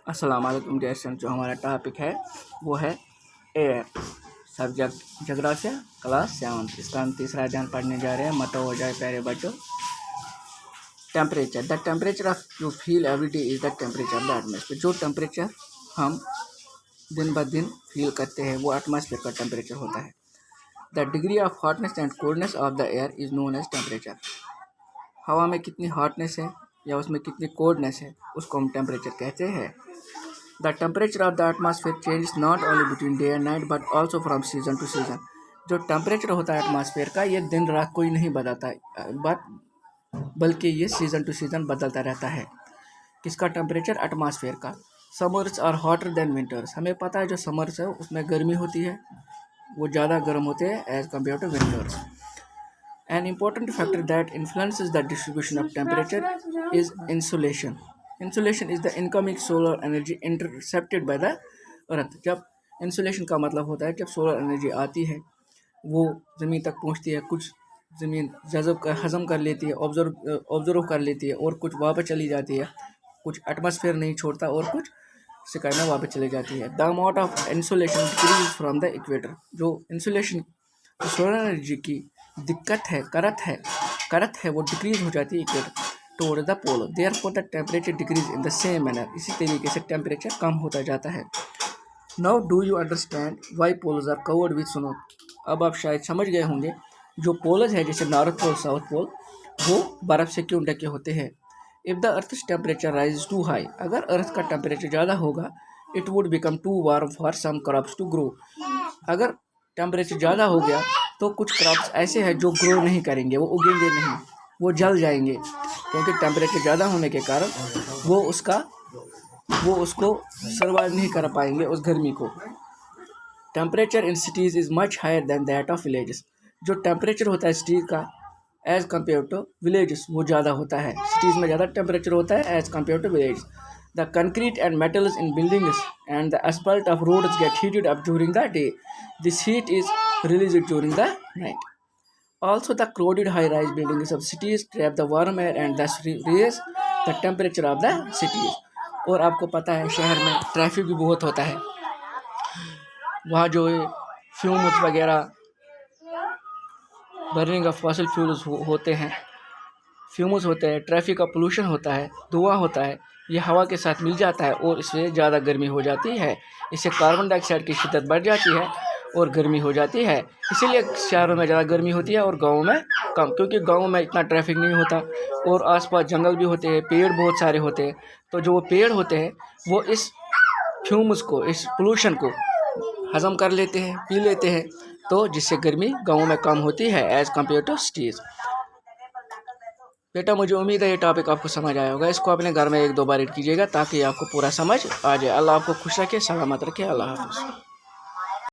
अस्सलाम वालेकुम dear student. जो हमारा टॉपिक है वो है एयर, सब्जेक्ट जोग्राफिया क्लास 7। इसका हम तीसरा अध्ययन पढ़ने जा रहे हैं। मतो हो जाए प्यारे बच्चों। Temperature, the temperature of you feel every day is the temperature of the atmosphere. जो टेम्परेचर हम दिन ब दिन फील करते हैं वो एटमॉस्फेयर का टेम्परेचर होता है। The degree of hotness and coldness of the air is known as temperature. हवा में कितनी हॉटनेस है या उसमें कितनी कोल्डनेस है उसको हम टेम्परेचर कहते हैं। The temperature of the atmosphere changes not only between day and night but also from season two season. जो टेम्परेचर होता है एटमॉस्फेयर का ये दिन रात कोई नहीं बदलता बल्कि ये सीज़न टू सीज़न बदलता रहता है। किसका टेम्परेचर? एटमॉस्फेयर का। Summers are hotter than winters. हमें पता है जो समर्स है उसमें गर्मी होती है, वो ज़्यादा गर्म होते हैं as compare to winters. An important factor that influences the distribution of temperature is insolation. Insolation is the incoming solar energy intercepted by the earth. जब insolation का मतलब होता है जब सोलर एनर्जी आती है वो ज़मीन तक पहुंचती है, कुछ ज़मीन हज़म कर लेती है, ऑब्जर्व कर लेती है और कुछ वापस चली जाती है, कुछ एटमॉस्फेयर नहीं छोड़ता और कुछ स्काई में वापस चली जाती है। The amount of insulation decrease from the equator. जो इंसुलेशन सोलर एनर्जी की दिक्कत है, करत है वो डिक्रीज हो जाती है equator toward the pole. Therefore the temperature decrease in the same manner. इसी तरीके से टेम्परेचर कम होता जाता है। Now do you understand why poles are covered with snow. अब आप शायद समझ गए होंगे जो पोल्स है जैसे नॉर्थ पोल साउथ पोल वो बर्फ़ से क्यों ढके होते हैं। If the earth's temperature rise to high, अगर अर्थ का टेम्परेचर ज़्यादा होगा it would become too warm for some crops to grow. अगर टेम्परेचर ज़्यादा हो गया तो कुछ क्रॉप्स ऐसे हैं जो ग्रो नहीं करेंगे, वो उगेंगे नहीं, वो जल जाएंगे क्योंकि टेम्परेचर ज़्यादा होने के कारण वो उसको सर्वाइव नहीं कर पाएंगे उस गर्मी को। Temperature in cities is much higher than that of villages. जो टेम्परेचर होता है सिटीज़ का एज़ कम्पेयर टू विलेजेस वो ज़्यादा होता है। सिटीज़ में ज़्यादा टेम्परेचर होता है as compare to village. The concrete and metals in buildings and the asphalt of roads get heated up during the day. This heat is released during the night. Also, the crowded high-rise buildings of cities trap the warm air and thus raise the temperature of the cities. और आपको पता है शहर में traffic भी बहुत होता है, वहाँ जो फ्यूम्स वगैरह बर्निंग ऑफ फॉसिल फ्यूल्स होते हैं, फ्यूम्स होते हैं, ट्रैफिक का पोल्यूशन होता है, धुआं होता है, ये हवा के साथ मिल जाता है और इससे ज़्यादा गर्मी हो जाती है। इससे कार्बन डाइऑक्साइड की शिद्दत बढ़ जाती है और गर्मी हो जाती है। इसीलिए शहरों में ज़्यादा गर्मी होती है और गाँव में कम, क्योंकि गाँव में इतना ट्रैफिक नहीं होता और आसपास जंगल भी होते हैं, पेड़ बहुत सारे होते हैं। तो जो पेड़ होते हैं वो इस फ्यूम्स को, इस पोल्यूशन को हज़म कर लेते हैं, पी लेते हैं, तो जिससे गर्मी गाँव में कम होती है एज़ कम्पेयर टू सिटीज़। बेटा मुझे उम्मीद है ये टॉपिक आपको समझ आया होगा। इसको अपने घर में 1-2 बार रीड कीजिएगा ताकि आपको पूरा समझ आ जाए। अल्लाह आपको खुश रखे, सलामत रखे। अल्लाह हाफ़िज़।